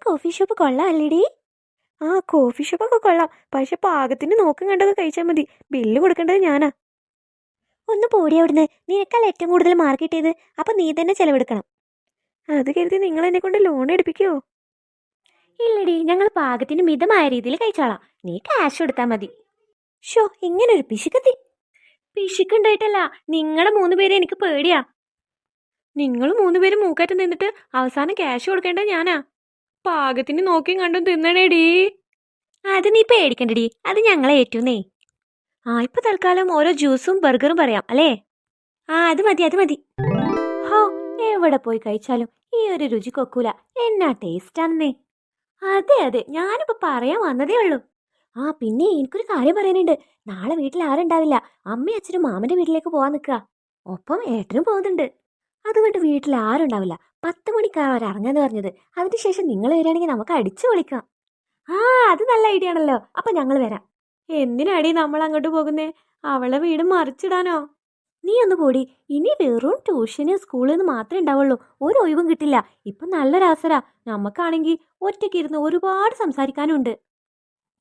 Coffee shop കൊള്ളാം അല്ലേടി? ആ coffee ഷോപ്പൊക്കെ കൊള്ളാം, പക്ഷെ പാകത്തിന് നോക്കും കണ്ടൊക്കെ കഴിച്ചാൽ മതി. ബില്ല് കൊടുക്കേണ്ടത് ഞാനാ. ഒന്ന് പോടി അവിടുന്ന്. നിനക്കല്ല ഏറ്റവും കൂടുതൽ മാർക്ക് കിട്ടിയത്, അപ്പൊ നീ തന്നെ ചെലവെടുക്കണം. അത് കരുതി നിങ്ങൾ എന്നെ കൊണ്ട് ലോൺ എടുപ്പിക്കോ? ഇല്ലടി, ഞങ്ങൾ പാകത്തിന് മിതമായ രീതിയിൽ കഴിച്ചോളാം. നീ ക്യാഷ് കൊടുത്താൽ മതി. ഷോ, ഇങ്ങനൊരു പിശുക്കത്തി. പിശുക്കുണ്ടായിട്ടല്ല, നിങ്ങളെ 3 പേരെ എനിക്ക് പേടിയാ. നിങ്ങൾ 3 പേരും മൂക്കാറ്റം നിന്നിട്ട് അവസാനം ക്യാഷ് കൊടുക്കേണ്ടത് ഞാനാ. പാകത്തിന് നോക്കിയും കണ്ടും തിന്നണേടി. അത് നീ പേടിക്കണ്ടടി, അത് ഞങ്ങളെ ഏറ്റുന്നേ. ഇപ്പൊ തൽക്കാലം ഓരോ ജ്യൂസും ബർഗറും പറയാം അല്ലേ? അത് മതി, അത് മതി. ഹോ, എവിടെ പോയി കഴിച്ചാലും ഈ ഒരു രുചി കൊക്കൂല. എന്നാ ടേസ്റ്റാണെന്നേ. അതെ അതെ, ഞാനിപ്പോ പറയാൻ വന്നതേ ഉള്ളൂ. പിന്നെ എനിക്കൊരു കാര്യം പറയാനുണ്ട്. നാളെ വീട്ടിൽ ആരുണ്ടാവില്ല. അമ്മയും അച്ഛനും മാമന്റെ വീട്ടിലേക്ക് പോവാൻ നിൽക്കുക. ഒപ്പം ഏട്ടനും പോകുന്നുണ്ട്. അതുകൊണ്ട് വീട്ടിൽ ആരുണ്ടാവില്ല. 10 മണിക്കാണ് അവർ ഇറങ്ങാന്ന് പറഞ്ഞത്. അതിനുശേഷം നിങ്ങൾ വരികയാണെങ്കിൽ നമുക്ക് അടിച്ചു പൊളിക്കാം. അത് നല്ല ഐഡിയ ആണല്ലോ. അപ്പൊ ഞങ്ങൾ വരാം. എന്തിനാടി നമ്മൾ അങ്ങോട്ട് പോകുന്നേ? അവളെ വീട് മറിച്ചിടാനോ? നീ ഒന്ന് പോടി. ഇനി വെറും ട്യൂഷന് സ്കൂളിൽ മാത്രമേ ഉണ്ടാവുള്ളൂ. ഒരു ഒഴിവും കിട്ടില്ല. ഇപ്പൊ നല്ലൊരവസരാ. നമുക്കാണെങ്കിൽ ഒറ്റയ്ക്ക് ഇരുന്ന് ഒരുപാട് സംസാരിക്കാനുണ്ട്.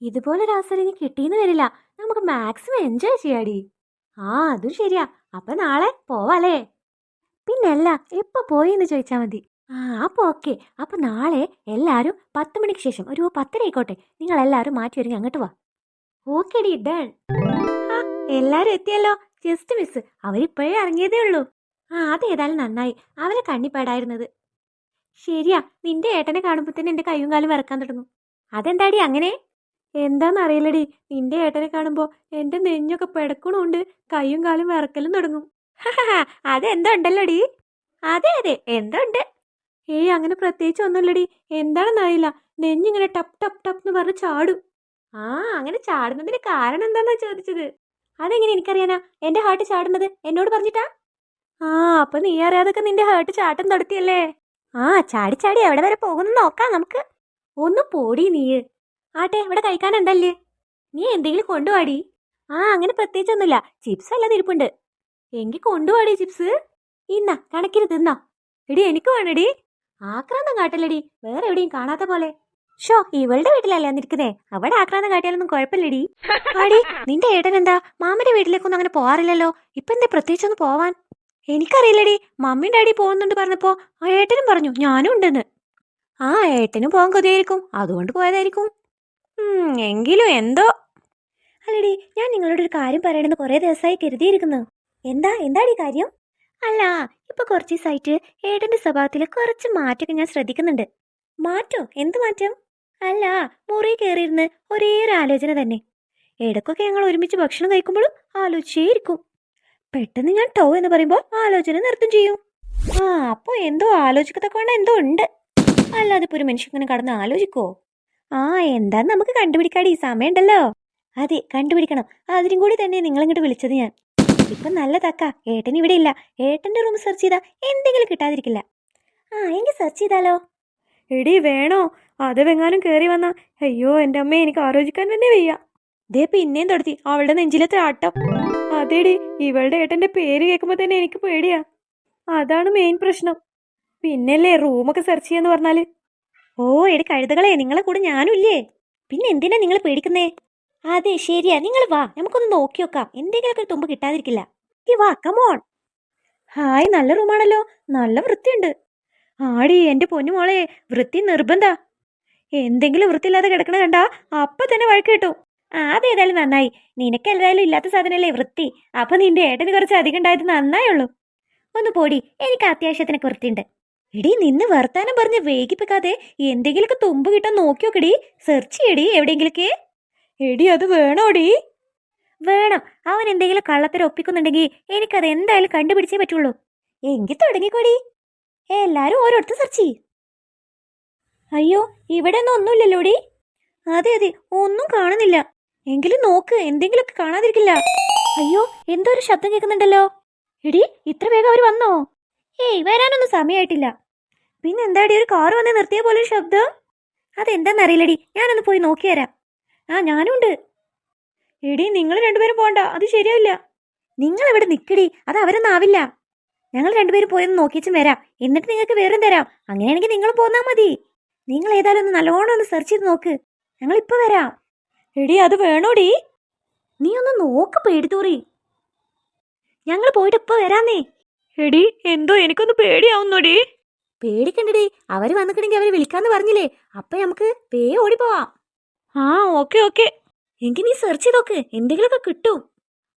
ഇതുപോലൊരവസരം ഇനി കിട്ടിയെന്ന് വരില്ല. നമുക്ക് മാക്സിമം എൻജോയ് ചെയ്യാടി. അതും ശരിയാ. അപ്പൊ നാളെ പോവാലേ? പിന്നല്ല, എപ്പോ പോയിന്ന് ചോദിച്ചാൽ മതി. അപ്പൊ ഓക്കെ. അപ്പൊ നാളെ എല്ലാരും 10 മണിക്ക് ശേഷം ഒരു 10:30 ആയിക്കോട്ടെ. നിങ്ങൾ എല്ലാരും മാറ്റി ഒരുങ്ങി അങ്ങോട്ട് വാ. ഓക്കെടി, ഡൺ. എല്ലാരും എത്തിയല്ലോ. ജസ്റ്റ് മിസ്, അവരിപ്പോഴേ ഇറങ്ങിയതേ ഉള്ളൂ. അതേതായാലും നന്നായി. അവരെ കണ്ണിപ്പാടായിരുന്നത്. ശരിയാ, നിന്റെ ഏട്ടനെ കാണുമ്പോ തന്നെ എന്റെ കയ്യും കാലും വിറക്കാൻ തുടങ്ങും. അതെന്താടി അങ്ങനെ? എന്താന്നറിയില്ലടി, നിന്റെ ഏട്ടനെ കാണുമ്പോ എന്റെ നെഞ്ഞൊക്കെ പിടക്കണുണ്ട്, കയ്യും കാലും വിറക്കലും തുടങ്ങും. അതെന്തോ ഉണ്ടല്ലോടി. അതെ അതെ, എന്തോ ഉണ്ട്. അങ്ങനെ പ്രത്യേകിച്ച് ഒന്നുമില്ലടി. എന്താണെന്നറിയില്ല, നെഞ്ഞിങ്ങനെ ടപ്പ് ടപ്പ് ടപ്പ് എന്ന് പറഞ്ഞ് ചാടും. അങ്ങനെ ചാടുന്നതിന് കാരണം എന്താന്നാ ചോദിച്ചത്? അതെങ്ങനെ എനിക്കറിയാനാ? എന്റെ ഹാർട്ട് ചാടുന്നത് എന്നോട് പറഞ്ഞിട്ടാ? അപ്പൊ നീ അറിയാതൊക്കെ നിന്റെ ഹാർട്ട് ചാട്ടം തൊടുത്തിയല്ലേ? ചാടി ചാടി എവിടെ വരെ പോകുന്നു നോക്കാം നമുക്ക്. ഒന്ന് പോടി നീ. ആട്ടെ, ഇവിടെ കഴിക്കാൻ എന്തല്ലേ? നീ എന്തെങ്കിലും കൊണ്ടുപോടി. അങ്ങനെ പ്രത്യേകിച്ചൊന്നുമില്ല. ചിപ്സ് അല്ലാതെ ഇരിപ്പുണ്ട്. എങ്കിൽ കൊണ്ടുപോടി ചിപ്സ്. ഇന്ന കണക്കിന് തിന്നോ. എടി, എനിക്ക് വേണടി. ആക്രാന്തം കാട്ടല്ലടി, വേറെ എവിടെയും കാണാത്ത പോലെ. ഷോ, ഇവളുടെ വീട്ടിലല്ലേ നിൽക്കുന്നേ, അവിടെ ആക്രാന്തം കാട്ടിയാലൊന്നും കുഴപ്പമില്ലടി. ആടി, നിന്റെ ഏട്ടൻ എന്താ മാമന്റെ വീട്ടിലേക്കൊന്നും അങ്ങനെ പോവാറില്ലല്ലോ. ഇപ്പൊ എന്താ പ്രത്യേകിച്ചൊന്ന് പോവാൻ? എനിക്കറിയില്ലടി. മമ്മിയും ഡാഡി പോകുന്നുണ്ട് പറഞ്ഞപ്പോ ഏട്ടനും പറഞ്ഞു ഞാനും ഉണ്ടെന്ന്. ഏട്ടനും പോകാൻ കൊതിയായിരിക്കും, അതുകൊണ്ട് പോയതായിരിക്കും. എങ്കിലും എന്തോ. അല്ലടി, ഞാൻ നിങ്ങളോട് ഒരു കാര്യം പറയണമെന്ന് കുറെ ദിവസമായി കരുതിയിരിക്കുന്നു. എന്താടി കാര്യം? അല്ല, ഇപ്പൊ കുറച്ച് ദിവസമായിട്ട് ഏട്ടന്റെ സ്വഭാവത്തിൽ കുറച്ച് മാറ്റമൊക്കെ ഞാൻ ശ്രദ്ധിക്കുന്നുണ്ട്. മാറ്റോ? എന്ത് മാറ്റം? അല്ല, മുറി കയറിയിരുന്ന് ഒരേ ഒരു ആലോചന തന്നെ. ഇടയ്ക്കൊക്കെ ഞങ്ങൾ ഒരുമിച്ച് ഭക്ഷണം കഴിക്കുമ്പോഴും ആലോചിച്ചേയിരിക്കും. പെട്ടെന്ന് ഞാൻ ടോ എന്ന് പറയുമ്പോൾ ആലോചന നിർത്തും ചെയ്യും. അപ്പൊ എന്തോ ആലോചിക്കത്തക്കൊണ്ട് എന്തോ ഉണ്ട്. അല്ലാതെ ഇപ്പൊ ഒരു മനുഷ്യൻ ഇങ്ങനെ കടന്ന് ആലോചിക്കോ? എന്താന്ന് നമുക്ക് കണ്ടുപിടിക്കാടി, സമയമുണ്ടല്ലോ. അതെ, കണ്ടുപിടിക്കണം. അതിനും കൂടി തന്നെ നിങ്ങളിങ്ങോട്ട് വിളിച്ചത് ഞാൻ. ഇപ്പൊ നല്ല തക്ക. ഏട്ടൻ ഇവിടെ ഇല്ല. ഏട്ടന്റെ റൂം സെർച്ച് ചെയ്താ എന്തെങ്കിലും കിട്ടാതിരിക്കില്ല. എങ്കിൽ സെർച്ച് ചെയ്താലോ? എടി വേണോ? അതെങ്ങാനും കേറി വന്നാ അയ്യോ എന്റെ അമ്മയെ, എനിക്ക് ആലോചിക്കാൻ തന്നെ വയ്യ. ദേ പിന്നെയും തൊടുത്തി അവളുടെ നെഞ്ചിലത്തെ ആട്ടം. അതേടി, ഇവളുടെ ഏട്ടന്റെ പേര് കേൾക്കുമ്പോ തന്നെ എനിക്ക് പേടിയാ. അതാണ് മെയിൻ പ്രശ്നം. പിന്നല്ലേ റൂമൊക്കെ സെർച്ച് ചെയ്യാന്ന് പറഞ്ഞാല്. എടി കഴുതകളെ, നിങ്ങളെ കൂടെ ഞാനും ഇല്ലേ. പിന്നെ എന്തിനാ നിങ്ങൾ പേടിക്കുന്നേ? അതെ ശരിയാ, നിങ്ങൾ വാ, നമുക്കൊന്ന് നോക്കി നോക്കാം. എന്തെങ്കിലുമൊക്കെ തുമ്പ് കിട്ടാതിരിക്കില്ല. വാ, കമോൺ. ഹായ്, നല്ല റൂമാണല്ലോ. നല്ല വൃത്തിയുണ്ട്. ആടി എന്റെ പൊന്നുമോളെ, വൃത്തി നിർബന്ധ. എന്തെങ്കിലും വൃത്തിയില്ലാതെ കിടക്കണ കണ്ടാ അപ്പൊ തന്നെ വഴക്ക് കിട്ടും. അതേതായാലും നന്നായി. നിനക്ക് എന്തായാലും ഇല്ലാത്ത സാധനല്ലേ വൃത്തി. അപ്പൊ നിന്റെ ഏട്ടന് കുറച്ച് അധികം ഉണ്ടായത് നന്നായുള്ളൂ. ഒന്ന് പോടി, എനിക്ക് അത്യാവശ്യത്തിനൊക്കെ വൃത്തിയുണ്ട്. എടി, നിന്ന് വർത്താനം പറഞ്ഞ് വേഗിപ്പിക്കാതെ എന്തെങ്കിലുമൊക്കെ തുമ്പ് കിട്ടാൻ നോക്കി നോക്കടി. സെർച്ച് ചെയ്യടി എവിടെയെങ്കിലൊക്കെ. എടി, അത് വേണോടി? വേണം. അവൻ എന്തെങ്കിലും കള്ളത്തരം ഒപ്പിക്കുന്നുണ്ടെങ്കിൽ എനിക്കത് എന്തായാലും കണ്ടുപിടിച്ചേ പറ്റുള്ളൂ. എങ്കിൽ തുടങ്ങിക്കോടി. എല്ലാരും ഓരോരുത്തർ സെർച്ച് ചെയ്യ്. അയ്യോ, ഇവിടെ ഒന്നുമില്ലല്ലോടി. അതെ അതെ, ഒന്നും കാണുന്നില്ല. എങ്കിലും നോക്ക്, എന്തെങ്കിലുമൊക്കെ കാണാതിരിക്കില്ല. അയ്യോ, എന്തോ ഒരു ശബ്ദം കേൾക്കുന്നുണ്ടല്ലോ. എടി, ഇത്ര വേഗം അവർ വന്നോ? വരാനൊന്നും സമയമായിട്ടില്ല. പിന്നെന്താടി, ഒരു കാറ് വന്ന് നിർത്തിയ പോലെ ഒരു ശബ്ദം. അതെന്താന്നറിയില്ലടി, ഞാനൊന്ന് പോയി നോക്കി തരാം. ഞാനും ഉണ്ട്. എടി, നിങ്ങൾ രണ്ടുപേരും പോണ്ട, അത് ശരിയാവില്ല. നിങ്ങൾ ഇവിടെ നിൽക്കടി, അത് അവരൊന്നും ആവില്ല. ഞങ്ങൾ രണ്ടുപേരും പോയൊന്ന് നോക്കിച്ചും വരാം. എന്നിട്ട് നിങ്ങൾക്ക് വേറും തരാം. അങ്ങനെയാണെങ്കിൽ നിങ്ങളും പോന്നാ മതി. നിങ്ങൾ ഏതായാലും ഒന്ന് നല്ലോണം ഒന്ന് സെർച്ച് ചെയ്ത് നോക്ക്. ഞങ്ങൾ ഇപ്പൊ വരാം. എടി അത് വേണോടി? നീ ഒന്ന് നോക്ക് പേടിത്തൂറി. ഞങ്ങൾ പോയിട്ട് ഇപ്പൊ വരാന്നേ. എടി എന്തോ എനിക്കൊന്ന് പേടിയാവുന്നോടി. പേടിക്കണ്ടടി, അവര് വന്നിട്ടുണ്ടെങ്കിൽ അവര് വിളിക്കാന്ന് പറഞ്ഞില്ലേ, അപ്പൊ നമുക്ക് ഓടിപ്പോവാം. ആ ഓക്കെ ഓക്കെ. എങ്കിൽ നീ സെർച്ച് ചെയ്ത് നോക്ക്, എന്തെങ്കിലുമൊക്കെ കിട്ടും.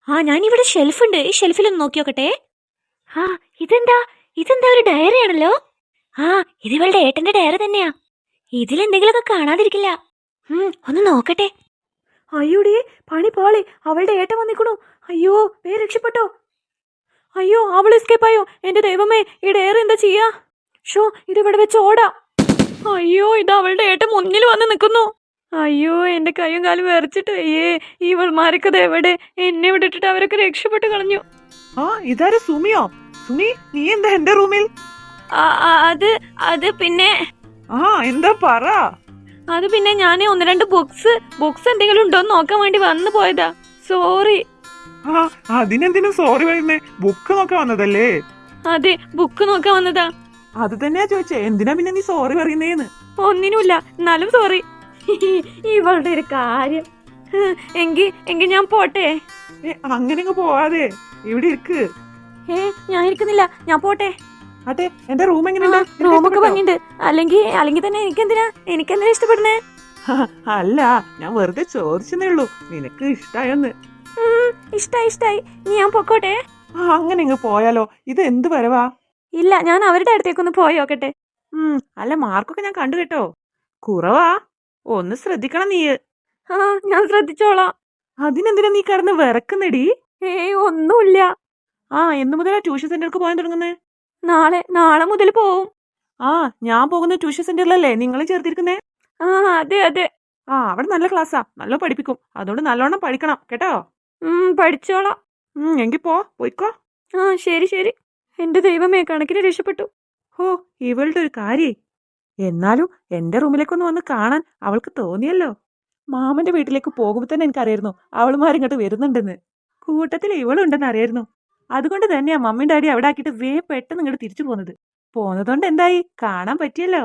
ആ ഞാനിവിടെ ഷെൽഫുണ്ട്, ഈ ഷെൽഫിലൊന്ന് നോക്കി നോക്കട്ടെ. ആ ഇതെന്താ ഒരു ഡയറി ആണല്ലോ. ആ ഇത് ഇവളുടെ ഏട്ടന്റെ ഡയറി തന്നെയാ. ഇതിലെന്തെങ്കിലുമൊക്കെ കാണാതിരിക്കില്ല. ഒന്ന് നോക്കട്ടെ. അയ്യോടി പണി പോളി, അവളുടെ ഏട്ടൻ വന്നിക്കണു. അയ്യോ രക്ഷപ്പെട്ടോ. അയ്യോ അവൾ എസ്കേപ്പ് ആയോ. എന്റെ ദൈവമേ, ഈ ഡയറി എന്താ ചെയ്യാ? ഷോ ഇതിവിടെ വെച്ച് ഓടാ. അയ്യോ ഇത് അവളുടെ ഏട്ടൻ മുന്നിൽ വന്ന് നിൽക്കുന്നു. അയ്യോ എന്റെ കൈയും കാലും വിറച്ചിട്ട് അയ്യേ, ഈ വൾമാരൊക്കെ എവിടെ, എന്നെ വിട്ടിട്ട് അവരൊക്കെ രക്ഷപ്പെട്ട് കളഞ്ഞു. ആ ഇതാര് സുമിയോ? സുമി നീ എന്താ എന്റെ റൂമിൽ? അത് പിന്നെ ആ എന്താ പറ. അത് പിന്നെ ഞാൻ ഒന്ന് രണ്ട് ബുക്സ് എന്തെങ്കിലും ഉണ്ടോന്ന് നോക്കാൻ വേണ്ടി വന്നു പോയതാ. സോറി. ആ അതിനെന്തിനും സോറി പറയുന്നേ? ബുക്ക് നോക്കാൻ വന്നതല്ലേ? അതെ ബുക്ക് നോക്കാൻ വന്നതാ. അത് തന്നെയാ ചോദിച്ചേ, എന്തിനാ പിന്നെ നീ സോറി പറയുന്നേന്ന്? ഒന്നിനുമില്ല, എന്നാലും സോറി. ഇവളുടെ ഒരു കാര്യം. എങ്കി ഞാൻ പോട്ടെ. അങ്ങനെ പോവാതെ ഇവിടെ ഇരിക്ക്. ഞാൻ ഇരിക്കുന്നില്ല, ഞാൻ പോട്ടെ. അതെ എന്റെ റൂം എങ്ങനെയുണ്ട്? റൂമൊക്കെ ഭംഗിണ്ട്. അല്ലെങ്കിൽ തന്നെ എനിക്കെന്തിനാ ഇഷ്ടപ്പെടുന്നേ? അല്ല ഞാൻ വെറുതെ ചോദിച്ചെന്നേ ഉള്ളൂ, നിനക്ക് ഇഷ്ടായോന്ന്. ഇഷ്ടായി. ഞാൻ പൊക്കോട്ടെ. അങ്ങനെ ഇങ്ങ് പോയാലോ? ഇത് എന്ത് വരവാ? ഇല്ല ഞാൻ അവരുടെ അടുത്തേക്കൊന്ന് പോയി നോക്കട്ടെ. അല്ല മാർക്കൊക്കെ ഞാൻ കണ്ടു കേട്ടോ, കുറവാ. ഒന്ന് ശ്രദ്ധിക്കണം നീ. ഞാൻ ശ്രദ്ധിച്ചോളാം. അതിനെന്തിനാ നീ കിടന്ന് വിറക്കുന്നടി? ഒന്നുമില്ല. എന്ന് മുതലാ ട്യൂഷൻ സെന്റർക്ക് പോകാൻ തുടങ്ങുന്നേ? നാളെ മുതൽ പോവും. ഞാൻ പോകുന്ന ട്യൂഷൻ സെന്ററിലല്ലേ നിങ്ങൾ ചേർത്തിരിക്കുന്നേ? അതെ. അവിടെ നല്ല ക്ലാസ്സാ, നല്ല പഠിപ്പിക്കും. അതുകൊണ്ട് നല്ലോണം പഠിക്കണം കേട്ടോ. പഠിച്ചോളാം. എങ്കി പോയിക്കോ. ശരി. എന്റെ ദൈവമേ, കണക്കിന് രക്ഷപ്പെട്ടു. ഇവളുടെ ഒരു കാര്യേ. എന്നാലും എന്റെ റൂമിലേക്കൊന്ന് വന്ന് കാണാൻ അവൾക്ക് തോന്നിയല്ലോ. മാമന്റെ വീട്ടിലേക്ക് പോകുമ്പോ തന്നെ എനിക്കറിയായിരുന്നു അവളുമാരിങ്ങോട്ട് വരുന്നുണ്ടെന്ന്. കൂട്ടത്തിൽ ഇവളുണ്ടെന്ന് അറിയായിരുന്നു. അതുകൊണ്ട് തന്നെയാ മമ്മിയും ഡാഡി അവിടെ ആക്കിയിട്ട് പെട്ടെന്ന് ഇങ്ങോട്ട് തിരിച്ചു പോന്നതുകൊണ്ട് എന്തായി, കാണാൻ പറ്റിയല്ലോ.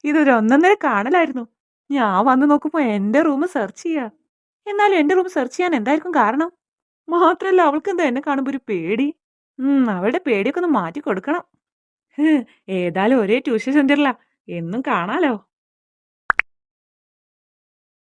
ഇതൊരു ഒന്നൊന്നര കാണലായിരുന്നു. ഞാൻ വന്ന് നോക്കുമ്പോ എന്റെ റൂം സെർച്ച് ചെയ്യാ. എന്നാലും എന്റെ റൂം സെർച്ച് ചെയ്യാൻ എന്തായിരിക്കും കാരണം? മാത്രല്ല അവൾക്ക് എന്താ എന്നെ കാണുമ്പോ ഒരു പേടി. അവളുടെ പേടിയൊക്കെ ഒന്ന് മാറ്റി കൊടുക്കണം. ഏതായാലും ഒരേ ട്യൂഷൻ സെന്ററിലാ, എന്നും കാണാലോ.